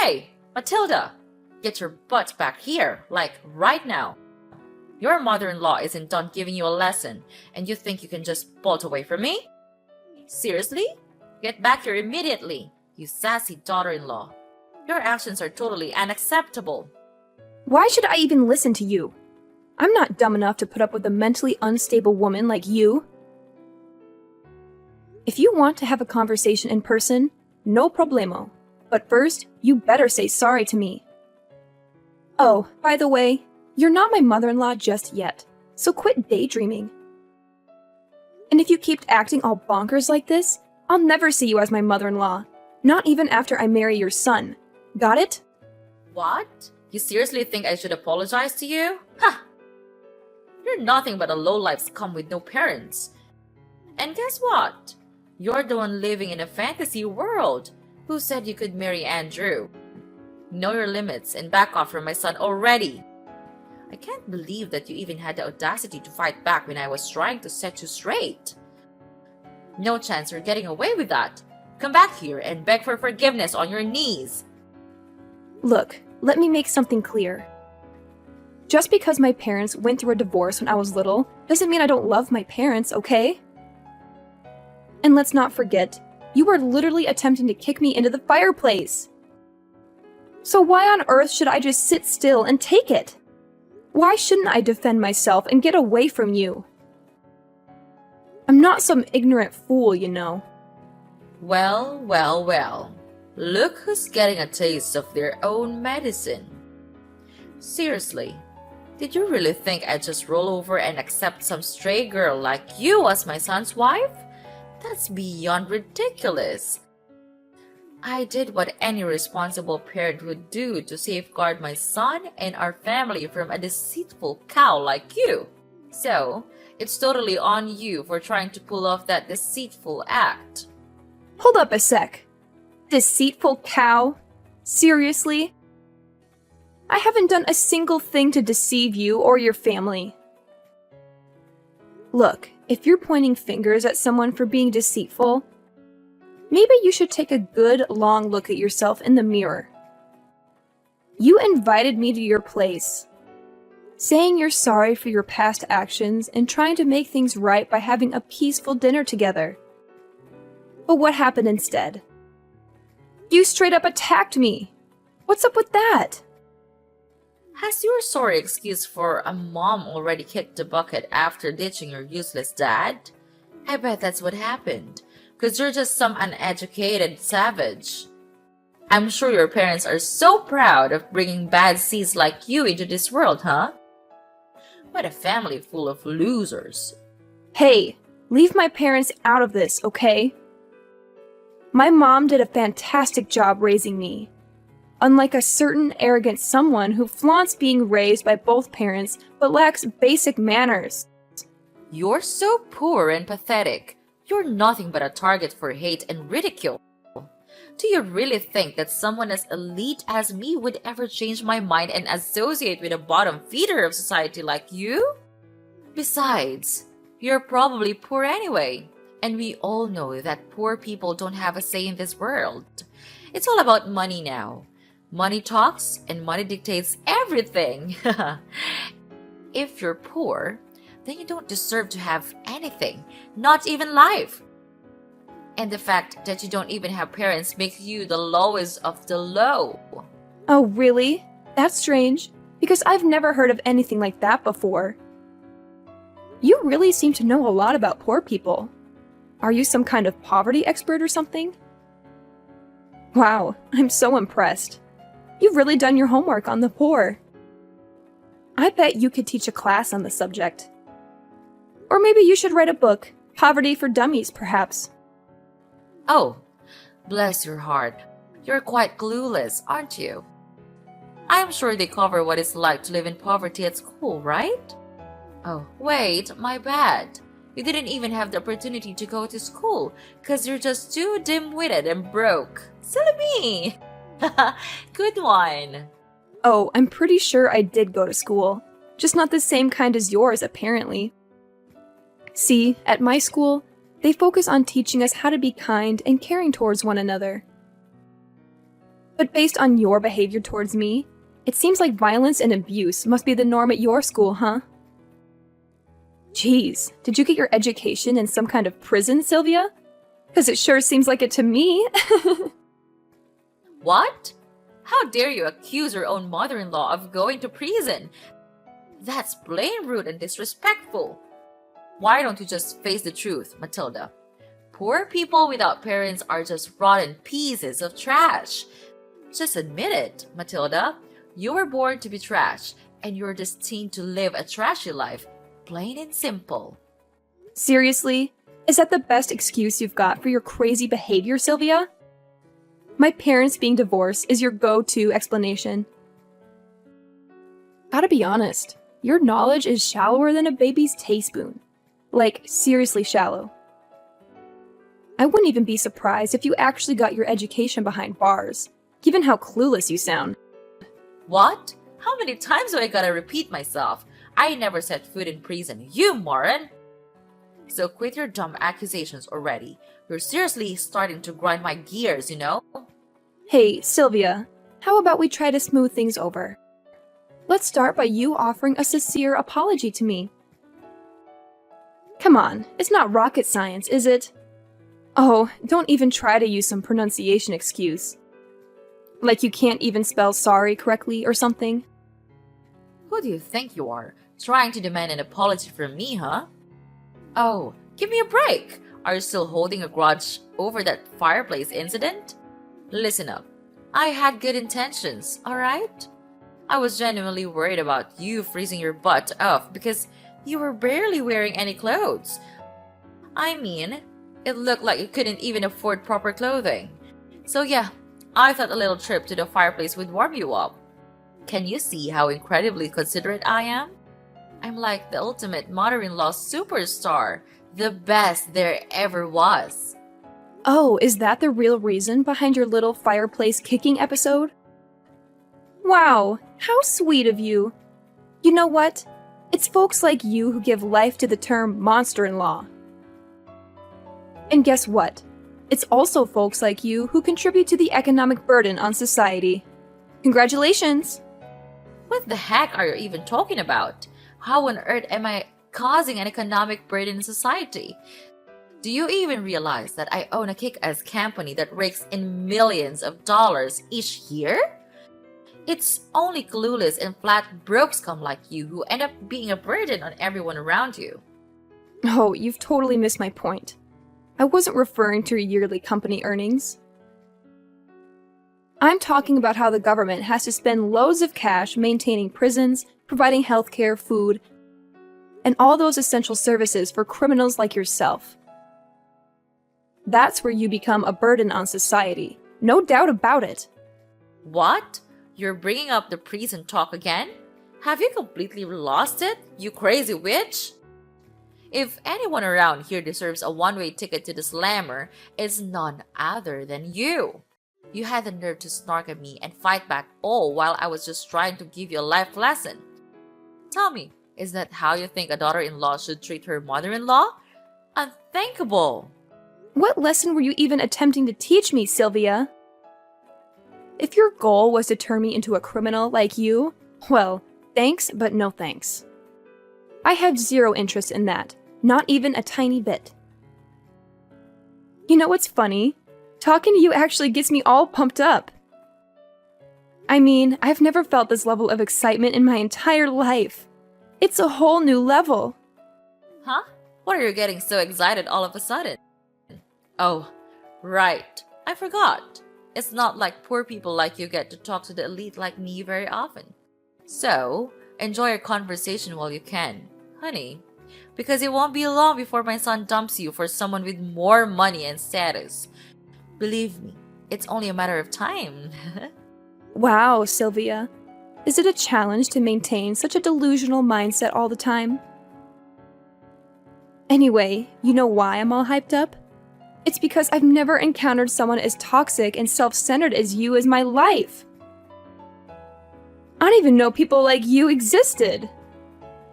Hey, Matilda, get your butt back here, like right now. Your mother-in-law isn't done giving you a lesson, and you think you can just bolt away from me? Seriously? Get back here immediately, you sassy daughter-in-law. Your actions are totally unacceptable. Why should I even listen to you? I'm not dumb enough to put up with a mentally unstable woman like you. If you want to have a conversation in person, no problemo. But first, you better say sorry to me. Oh, by the way, you're not my mother-in-law just yet, so quit daydreaming. And if you keep acting all bonkers like this, I'll never see you as my mother-in-law, not even after I marry your son. Got it? What? You seriously think I should apologize to you? Ha! You're nothing but a lowlife scum with no parents. And guess what? You're the one living in a fantasy world. Who said you could marry Andrew? Know your limits and back off from my son already. I can't believe that you even had the audacity to fight back when I was trying to set you straight. No chance you're getting away with that. Come back here and beg for forgiveness on your knees. Look, let me make something clear. Just because my parents went through a divorce when I was little doesn't mean I don't love my parents, okay? And let's not forget, you were literally attempting to kick me into the fireplace. So why on earth should I just sit still and take it? Why shouldn't I defend myself and get away from you? I'm not some ignorant fool, you know. Well, well, well. Look who's getting a taste of their own medicine. Seriously, did you really think I'd just roll over and accept some stray girl like you as my son's wife? That's beyond ridiculous. I did what any responsible parent would do to safeguard my son and our family from a deceitful cow like you. So, it's totally on you for trying to pull off that deceitful act. Hold up a sec. Deceitful cow? Seriously? I haven't done a single thing to deceive you or your family. Look, if you're pointing fingers at someone for being deceitful, maybe you should take a good long look at yourself in the mirror. You invited me to your place, saying you're sorry for your past actions and trying to make things right by having a peaceful dinner together. But what happened instead? You straight up attacked me. What's up with that? Has your sorry excuse for a mom already kicked the bucket after ditching your useless dad? I bet that's what happened, because you're just some uneducated savage. I'm sure your parents are so proud of bringing bad seeds like you into this world, huh? What a family full of losers. Hey, leave my parents out of this, okay? My mom did a fantastic job raising me. Unlike a certain arrogant someone who flaunts being raised by both parents but lacks basic manners. You're so poor and pathetic. You're nothing but a target for hate and ridicule. Do you really think that someone as elite as me would ever change my mind and associate with a bottom feeder of society like you? Besides, you're probably poor anyway, and we all know that poor people don't have a say in this world. It's all about money now. Money talks and money dictates everything. If you're poor, then you don't deserve to have anything, not even life. And the fact that you don't even have parents makes you the lowest of the low. Oh, really? That's strange, because I've never heard of anything like that before. You really seem to know a lot about poor people. Are you some kind of poverty expert or something? Wow, I'm so impressed. You've really done your homework on the poor. I bet you could teach a class on the subject. Or maybe you should write a book, Poverty for Dummies, perhaps. Oh, bless your heart. You're quite clueless, aren't you? I'm sure they cover what it's like to live in poverty at school, right? Oh, wait, my bad. You didn't even have the opportunity to go to school because you're just too dim-witted and broke. Silly me! Good one. Oh, I'm pretty sure I did go to school. Just not the same kind as yours, apparently. See, at my school, they focus on teaching us how to be kind and caring towards one another. But based on your behavior towards me, it seems like violence and abuse must be the norm at your school, huh? Geez, did you get your education in some kind of prison, Sylvia? Because it sure seems like it to me. What? How dare you accuse your own mother-in-law of going to prison? That's plain rude and disrespectful. Why don't you just face the truth, Matilda? Poor people without parents are just rotten pieces of trash. Just admit it, Matilda. You were born to be trash, and you're destined to live a trashy life. Plain and simple. Seriously? Is that the best excuse you've got for your crazy behavior, Sylvia? My parents being divorced is your go-to explanation. Gotta be honest, your knowledge is shallower than a baby's teaspoon. Like, seriously shallow. I wouldn't even be surprised if you actually got your education behind bars, given how clueless you sound. What? How many times do I gotta repeat myself? I never set foot in prison, you moron! So quit your dumb accusations already. You're seriously starting to grind my gears, you know? Hey, Sylvia, how about we try to smooth things over? Let's start by you offering a sincere apology to me. Come on, it's not rocket science, is it? Oh, don't even try to use some pronunciation excuse. Like you can't even spell sorry correctly or something. Who do you think you are? Trying to demand an apology from me, huh? Oh, give me a break! Are you still holding a grudge over that fireplace incident? Listen up. I had good intentions, alright? I was genuinely worried about you freezing your butt off because you were barely wearing any clothes. I mean, it looked like you couldn't even afford proper clothing. So yeah, I thought a little trip to the fireplace would warm you up. Can you see how incredibly considerate I am? I'm like the ultimate mother-in-law superstar, the best there ever was. Oh, is that the real reason behind your little fireplace kicking episode? Wow, how sweet of you. You know what? It's folks like you who give life to the term monster-in-law. And guess what? It's also folks like you who contribute to the economic burden on society. Congratulations! What the heck are you even talking about? How on earth am I causing an economic burden in society? Do you even realize that I own a kick-ass company that rakes in millions of dollars each year? It's only clueless and flat broke scum like you who end up being a burden on everyone around you. Oh, you've totally missed my point. I wasn't referring to your yearly company earnings. I'm talking about how the government has to spend loads of cash maintaining prisons, providing healthcare, food, and all those essential services for criminals like yourself. That's where you become a burden on society. No doubt about it. What? You're bringing up the prison talk again? Have you completely lost it, you crazy witch? If anyone around here deserves a one-way ticket to the slammer, it's none other than you. You had the nerve to snark at me and fight back all while I was just trying to give you a life lesson. Tell me, is that how you think a daughter-in-law should treat her mother-in-law? Unthinkable! What lesson were you even attempting to teach me, Sylvia? If your goal was to turn me into a criminal like you, well, thanks, but no thanks. I have zero interest in that, not even a tiny bit. You know what's funny? Talking to you actually gets me all pumped up. I mean, I've never felt this level of excitement in my entire life. It's a whole new level. Huh? What are you getting so excited all of a sudden? Oh, right. I forgot. It's not like poor people like you get to talk to the elite like me very often. So, enjoy your conversation while you can, honey. Because it won't be long before my son dumps you for someone with more money and status. Believe me, it's only a matter of time. Wow, Sylvia. Is it a challenge to maintain such a delusional mindset all the time? Anyway, you know why I'm all hyped up? It's because I've never encountered someone as toxic and self-centered as you as my life. I don't even know people like you existed.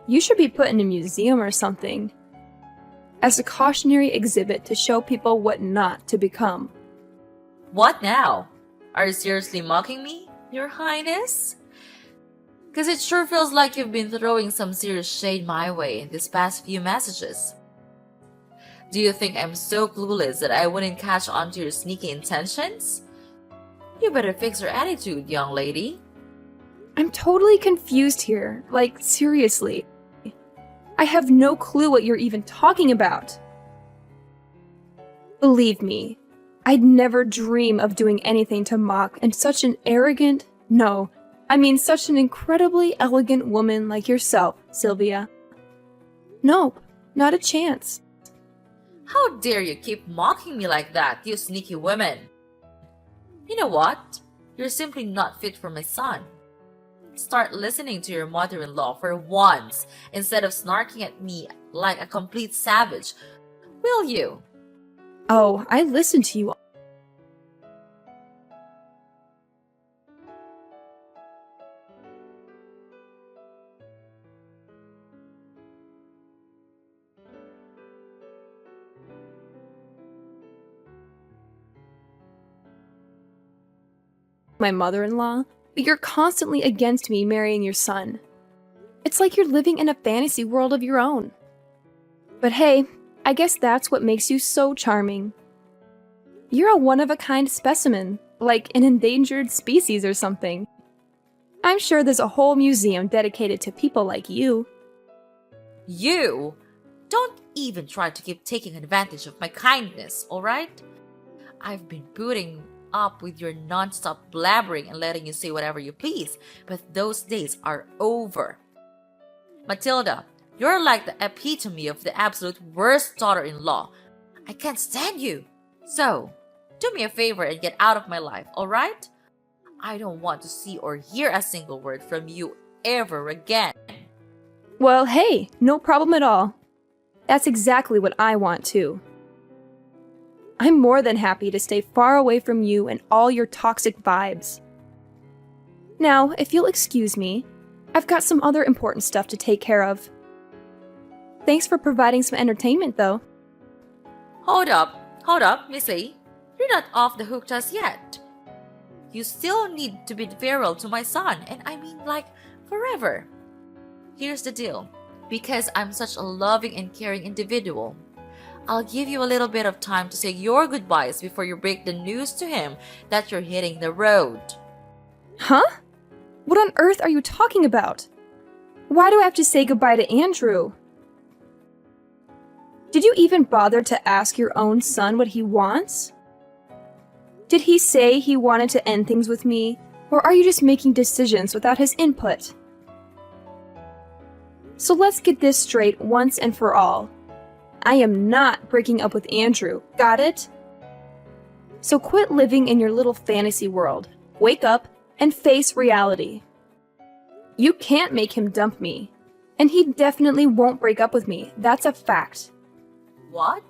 You should be put in a museum or something, as a cautionary exhibit to show people what not to become. What now? Are you seriously mocking me, Your Highness? Because it sure feels like you've been throwing some serious shade my way in these past few messages. Do you think I'm so clueless that I wouldn't catch on to your sneaky intentions? You better fix your attitude, young lady. I'm totally confused here. Like, seriously. I have no clue what you're even talking about. Believe me, I'd never dream of doing anything to mock and such an arrogant, no, I mean such an incredibly elegant woman like yourself, Sylvia. Nope, not a chance. How dare you keep mocking me like that, you sneaky woman? You know what? You're simply not fit for my son. Start listening to your mother-in-law for once instead of snarking at me like a complete savage. Will you? Oh, I listen to you. My mother-in-law, but you're constantly against me marrying your son. It's like you're living in a fantasy world of your own. But hey, I guess that's what makes you so charming. You're a one-of-a-kind specimen, like an endangered species or something. I'm sure there's a whole museum dedicated to people like you. You? Don't even try to keep taking advantage of my kindness, alright? I've been putting up with your non-stop blabbering and letting you say whatever you please, but those days are over. Matilda, you're like the epitome of the absolute worst daughter-in-law. I can't stand you. So, do me a favor and get out of my life, alright? I don't want to see or hear a single word from you ever again. Well, hey, no problem at all. That's exactly what I want too. I'm more than happy to stay far away from you and all your toxic vibes. Now, if you'll excuse me, I've got some other important stuff to take care of. Thanks for providing some entertainment, though. Hold up, Missy. You're not off the hook just yet. You still need to be farewell to my son, and I mean like forever. Here's the deal. Because I'm such a loving and caring individual, I'll give you a little bit of time to say your goodbyes before you break the news to him that you're hitting the road. Huh? What on earth are you talking about? Why do I have to say goodbye to Andrew? Did you even bother to ask your own son what he wants? Did he say he wanted to end things with me, or are you just making decisions without his input? So let's get this straight once and for all. I am not breaking up with Andrew, got it? So quit living in your little fantasy world. Wake up and face reality. You can't make him dump me, and he definitely won't break up with me. That's a fact. What?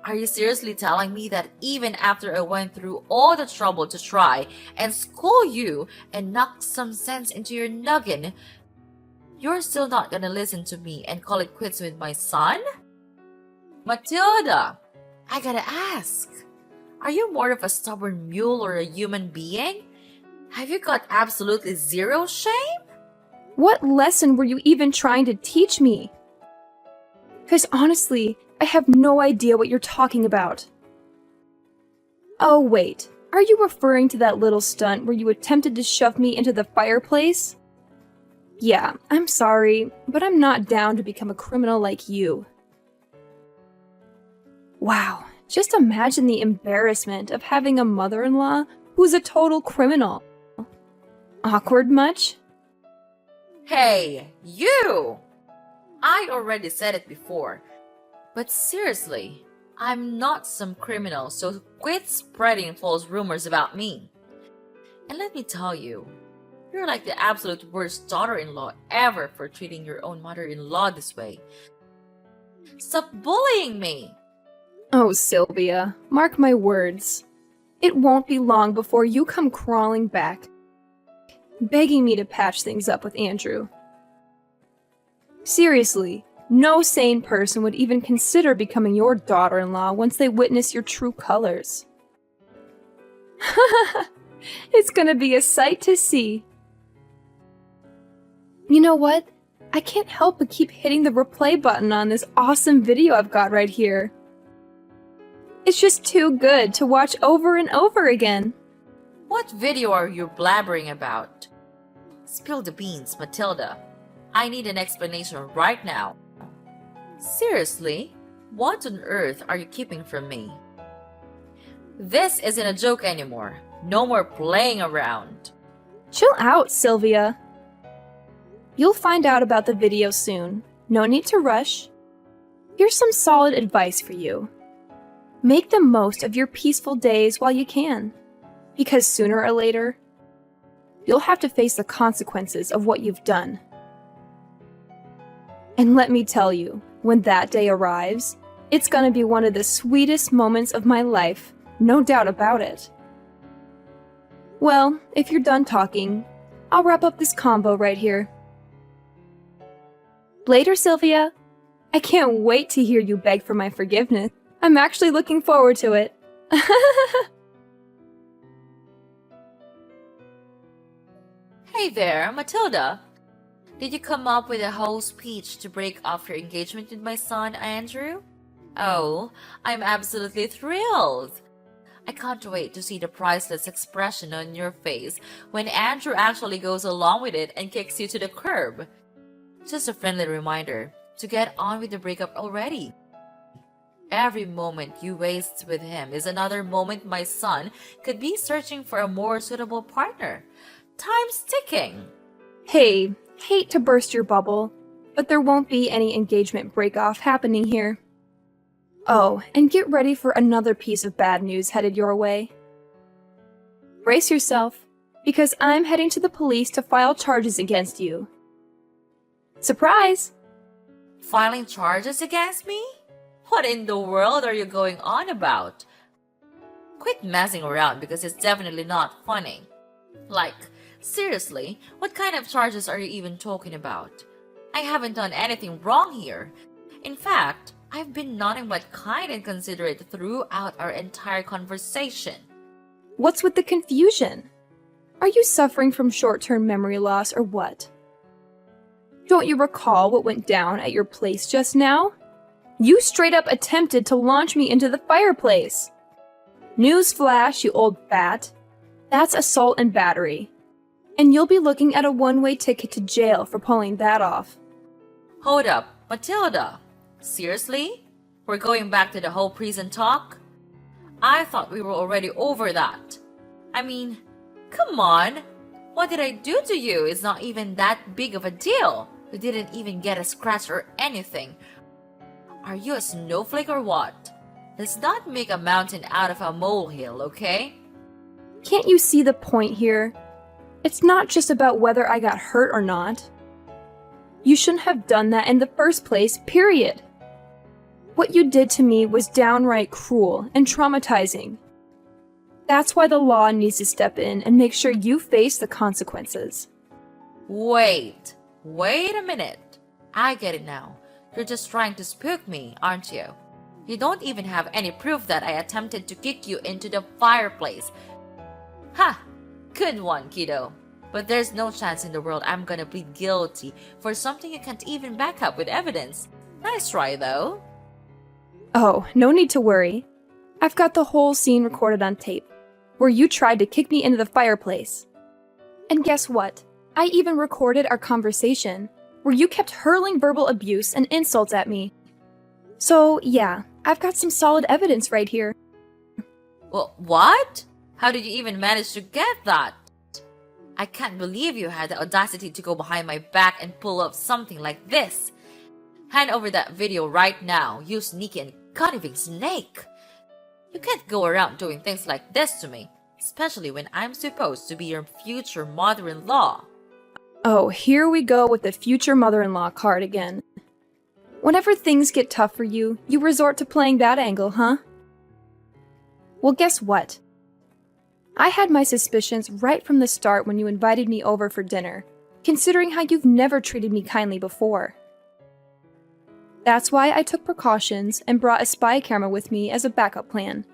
Are you seriously telling me that even after I went through all the trouble to try and school you and knock some sense into your noggin, you're still not gonna listen to me and call it quits with my son? Matilda, I gotta ask, are you more of a stubborn mule or a human being? Have you got absolutely zero shame? What lesson were you even trying to teach me? Because honestly, I have no idea what you're talking about. Oh wait, are you referring to that little stunt where you attempted to shove me into the fireplace? Yeah, I'm sorry, but I'm not down to become a criminal like you. Wow, just imagine the embarrassment of having a mother-in-law who's a total criminal. Awkward much? Hey, you! I already said it before, but seriously, I'm not some criminal, so quit spreading false rumors about me. And let me tell you, you're like the absolute worst daughter-in-law ever for treating your own mother-in-law this way. Stop bullying me! Oh, Sylvia, mark my words. It won't be long before you come crawling back, begging me to patch things up with Andrew. Seriously, no sane person would even consider becoming your daughter-in-law once they witness your true colors. It's gonna be a sight to see. You know what? I can't help but keep hitting the replay button on this awesome video I've got right here. It's just too good to watch over and over again. What video are you blabbering about? Spill the beans, Matilda. I need an explanation right now. Seriously? What on earth are you keeping from me? This isn't a joke anymore. No more playing around. Chill out, Sylvia. You'll find out about the video soon. No need to rush. Here's some solid advice for you. Make the most of your peaceful days while you can, because sooner or later, you'll have to face the consequences of what you've done. And let me tell you, when that day arrives, it's gonna be one of the sweetest moments of my life, no doubt about it. Well, if you're done talking, I'll wrap up this convo right here. Later, Sylvia. I can't wait to hear you beg for my forgiveness. I'm actually looking forward to it. Hey there, Matilda. Did you come up with a whole speech to break off your engagement with my son, Andrew? Oh, I'm absolutely thrilled. I can't wait to see the priceless expression on your face when Andrew actually goes along with it and kicks you to the curb. Just a friendly reminder to get on with the breakup already. Every moment you waste with him is another moment my son could be searching for a more suitable partner. Time's ticking. Hey, hate to burst your bubble, but there won't be any engagement break-off happening here. Oh, and get ready for another piece of bad news headed your way. Brace yourself, because I'm heading to the police to file charges against you. Surprise! Filing charges against me? What in the world are you going on about? Quit messing around because it's definitely not funny. Like, seriously, what kind of charges are you even talking about? I haven't done anything wrong here. In fact, I've been nothing but kind and considerate throughout our entire conversation. What's with the confusion? Are you suffering from short-term memory loss or what? Don't you recall what went down at your place just now? You straight up attempted to launch me into the fireplace. Newsflash, you old bat. That's assault and battery. And you'll be looking at a one-way ticket to jail for pulling that off. Hold up, Matilda. Seriously? We're going back to the whole prison talk? I thought we were already over that. I mean, come on. What did I do to you? It's not even that big of a deal. You didn't even get a scratch or anything. Are you a snowflake or what? Let's not make a mountain out of a molehill, okay? Can't you see the point here? It's not just about whether I got hurt or not. You shouldn't have done that in the first place, period. What you did to me was downright cruel and traumatizing. That's why the law needs to step in and make sure you face the consequences. Wait a minute. I get it now. You're just trying to spook me, aren't you? You don't even have any proof that I attempted to kick you into the fireplace. Ha! Good one, kiddo. But there's no chance in the world I'm gonna plead guilty for something you can't even back up with evidence. Nice try, though. Oh, no need to worry. I've got the whole scene recorded on tape, where you tried to kick me into the fireplace. And guess what? I even recorded our conversation, where you kept hurling verbal abuse and insults at me. So, yeah, I've got some solid evidence right here. Well, what? How did you even manage to get that? I can't believe you had the audacity to go behind my back and pull up something like this. Hand over that video right now, you sneaky and conniving snake. You can't go around doing things like this to me, especially when I'm supposed to be your future mother-in-law. Oh, here we go with the future mother-in-law card again. Whenever things get tough for you, you resort to playing that angle, huh? Well, guess what? I had my suspicions right from the start when you invited me over for dinner, considering how you've never treated me kindly before. That's why I took precautions and brought a spy camera with me as a backup plan.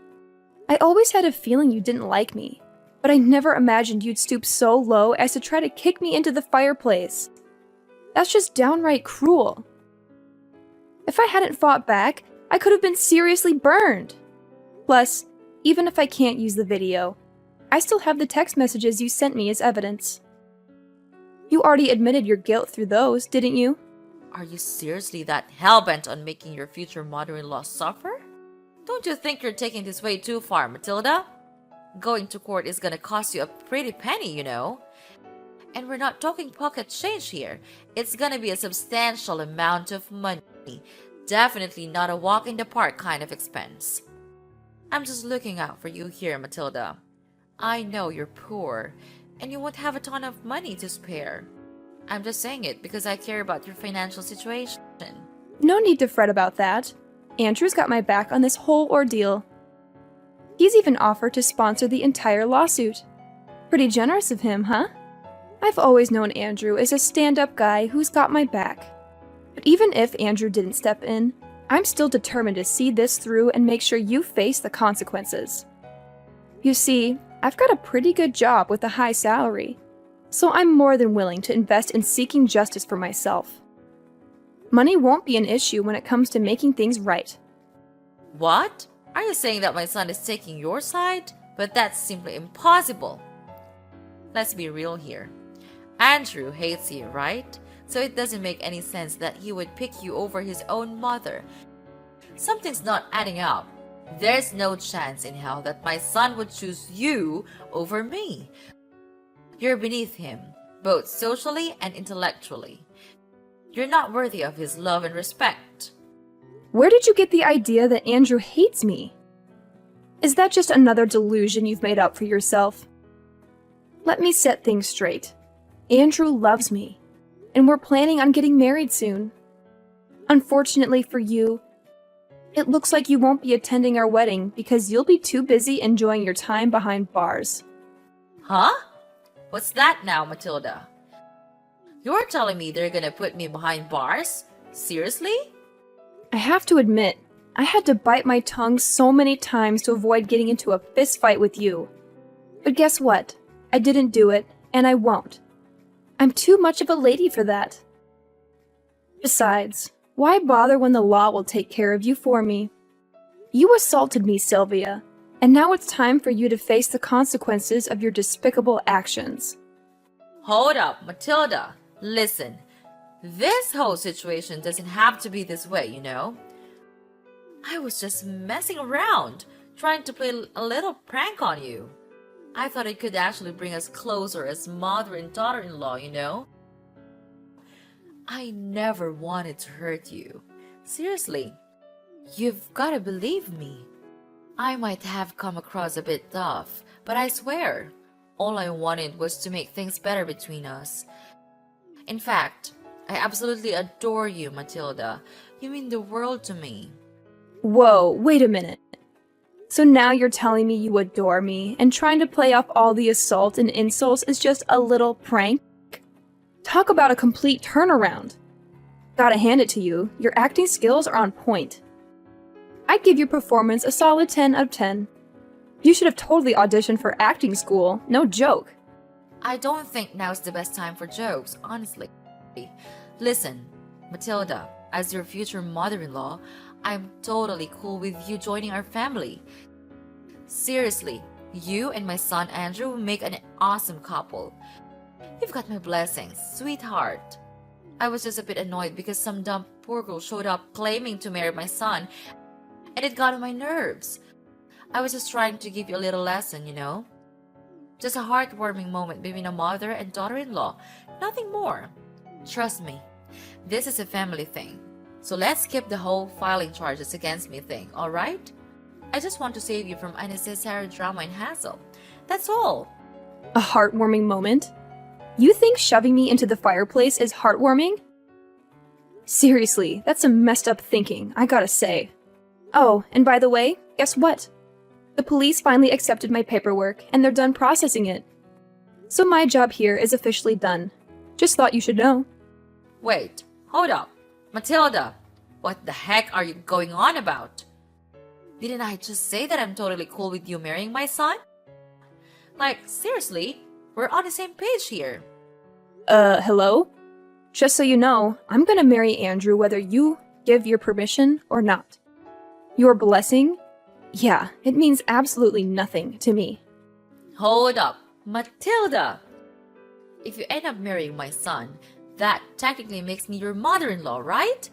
I always had a feeling you didn't like me, but I never imagined you'd stoop so low as to try to kick me into the fireplace. That's just downright cruel. If I hadn't fought back, I could have been seriously burned. Plus, even if I can't use the video, I still have the text messages you sent me as evidence. You already admitted your guilt through those, didn't you? Are you seriously that hell-bent on making your future mother-in-law suffer? Don't you think you're taking this way too far, Matilda? Going to court is gonna cost you a pretty penny, you know. And we're not talking pocket change here. It's gonna be a substantial amount of money. Definitely not a walk in the park kind of expense. I'm just looking out for you here, Matilda. I know you're poor, and you won't have a ton of money to spare. I'm just saying it because I care about your financial situation. No need to fret about that. Andrew's got my back on this whole ordeal. He's even offered to sponsor the entire lawsuit. Pretty generous of him, huh? I've always known Andrew as a stand-up guy who's got my back. But even if Andrew didn't step in, I'm still determined to see this through and make sure you face the consequences. You see, I've got a pretty good job with a high salary, so I'm more than willing to invest in seeking justice for myself. Money won't be an issue when it comes to making things right. What? Are you saying that my son is taking your side? But that's simply impossible. Let's be real here. Andrew hates you, right? So it doesn't make any sense that he would pick you over his own mother. Something's not adding up. There's no chance in hell that my son would choose you over me. You're beneath him, both socially and intellectually. You're not worthy of his love and respect. Where did you get the idea that Andrew hates me? Is that just another delusion you've made up for yourself? Let me set things straight. Andrew loves me, and we're planning on getting married soon. Unfortunately for you, it looks like you won't be attending our wedding because you'll be too busy enjoying your time behind bars. Huh? What's that now, Matilda? You're telling me they're gonna put me behind bars? Seriously? I have to admit, I had to bite my tongue so many times to avoid getting into a fist fight with you. But guess what? I didn't do it, and I won't. I'm too much of a lady for that. Besides, why bother when the law will take care of you for me? You assaulted me, Sylvia, and now it's time for you to face the consequences of your despicable actions. Hold up, Matilda. Listen, this whole situation doesn't have to be this way, you know? I was just messing around, trying to play a little prank on you. I thought it could actually bring us closer as mother and daughter-in-law, you know? I never wanted to hurt you. Seriously, you've gotta believe me. I might have come across a bit tough, but I swear, all I wanted was to make things better between us. In fact, I absolutely adore you, Matilda. You mean the world to me. Whoa, wait a minute. So now you're telling me you adore me, and trying to play off all the assault and insults is just a little prank? Talk about a complete turnaround. Gotta hand it to you, your acting skills are on point. I'd give your performance a solid 10 out of 10. You should have totally auditioned for acting school, no joke. I don't think now's the best time for jokes, honestly. Listen, Matilda, as your future mother-in-law, I'm totally cool with you joining our family. Seriously, you and my son Andrew will make an awesome couple. You've got my blessings, sweetheart. I was just a bit annoyed because some dumb poor girl showed up claiming to marry my son, and it got on my nerves. I was just trying to give you a little lesson, you know? Just a heartwarming moment between a mother and daughter-in-law, nothing more. Trust me, this is a family thing. So let's skip the whole filing charges against me thing, alright? I just want to save you from unnecessary drama and hassle. That's all. A heartwarming moment? You think shoving me into the fireplace is heartwarming? Seriously, that's some messed up thinking, I gotta say. Oh, and by the way, guess what? The police finally accepted my paperwork, and they're done processing it. So my job here is officially done. Just thought you should know. Wait, hold up. Matilda, what the heck are you going on about? Didn't I just say that I'm totally cool with you marrying my son? Like, seriously, we're on the same page here. Hello? Just so you know, I'm gonna marry Andrew whether you give your permission or not. Your blessing? Yeah, it means absolutely nothing to me. Hold up, Matilda! If you end up marrying my son, that technically makes me your mother-in-law, right?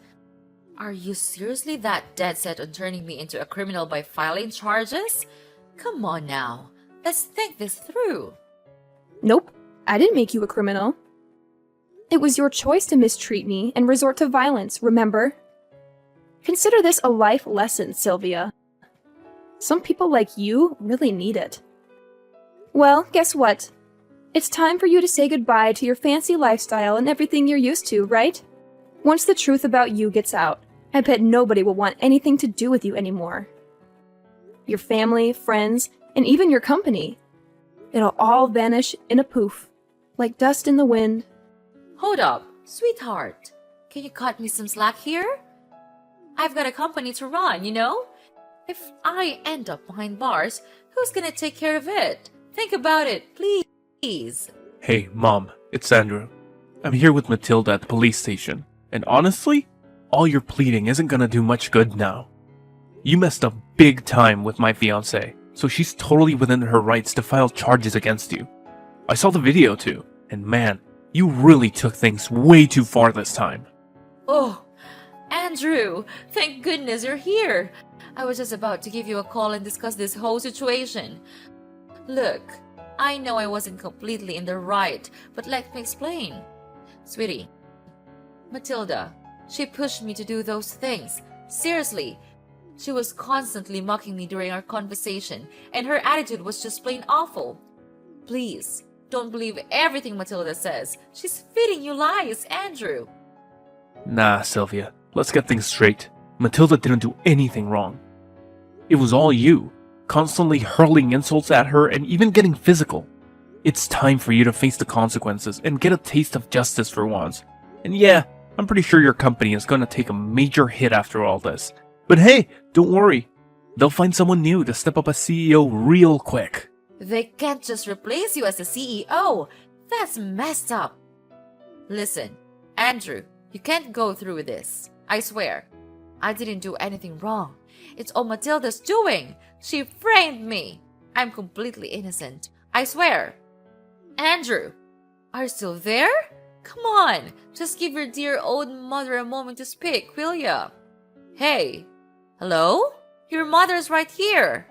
Are you seriously that dead set on turning me into a criminal by filing charges? Come on now, let's think this through. Nope, I didn't make you a criminal. It was your choice to mistreat me and resort to violence, remember? Consider this a life lesson, Sylvia. Some people like you really need it. Well, guess what? It's time for you to say goodbye to your fancy lifestyle and everything you're used to, right? Once the truth about you gets out, I bet nobody will want anything to do with you anymore. Your family, friends, and even your company. It'll all vanish in a poof, like dust in the wind. Hold up, sweetheart. Can you cut me some slack here? I've got a company to run, you know? If I end up behind bars, who's gonna take care of it? Think about it, please. Hey, Mom, it's Andrew. I'm here with Matilda at the police station, and honestly, all your pleading isn't gonna do much good now. You messed up big time with my fiancée, so she's totally within her rights to file charges against you. I saw the video too, and man, you really took things way too far this time. Oh, Andrew, thank goodness you're here. I was just about to give you a call and discuss this whole situation. Look, I know I wasn't completely in the right, but let me explain. Sweetie, Matilda, she pushed me to do those things. Seriously, she was constantly mocking me during our conversation, and her attitude was just plain awful. Please, don't believe everything Matilda says. She's feeding you lies, Andrew. Nah, Sylvia, let's get things straight. Matilda didn't do anything wrong. It was all you, constantly hurling insults at her and even getting physical. It's time for you to face the consequences and get a taste of justice for once. And yeah, I'm pretty sure your company is gonna take a major hit after all this. But hey, don't worry. They'll find someone new to step up as CEO real quick. They can't just replace you as the CEO. That's messed up. Listen, Andrew, you can't go through with this. I swear. I didn't do anything wrong. It's all Matilda's doing. She framed me. I'm completely innocent. I swear. Andrew, are you still there? Come on, just give your dear old mother a moment to speak, will ya? Hey, hello? Your mother's right here.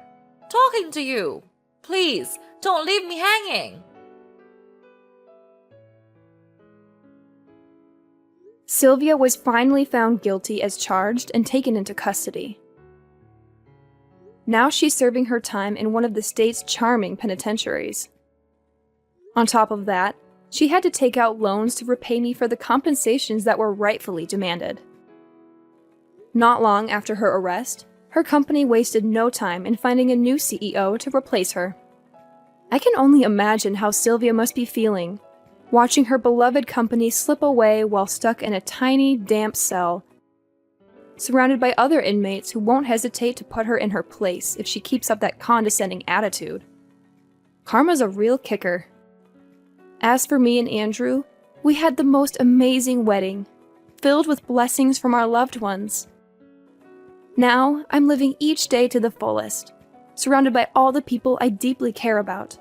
Talking to you. Please, don't leave me hanging. Sylvia was finally found guilty as charged and taken into custody. Now she's serving her time in one of the state's charming penitentiaries. On top of that, she had to take out loans to repay me for the compensations that were rightfully demanded. Not long after her arrest, her company wasted no time in finding a new CEO to replace her. I can only imagine how Sylvia must be feeling, watching her beloved company slip away while stuck in a tiny, damp cell, surrounded by other inmates who won't hesitate to put her in her place if she keeps up that condescending attitude. Karma's a real kicker. As for me and Andrew, we had the most amazing wedding, filled with blessings from our loved ones. Now, I'm living each day to the fullest, surrounded by all the people I deeply care about.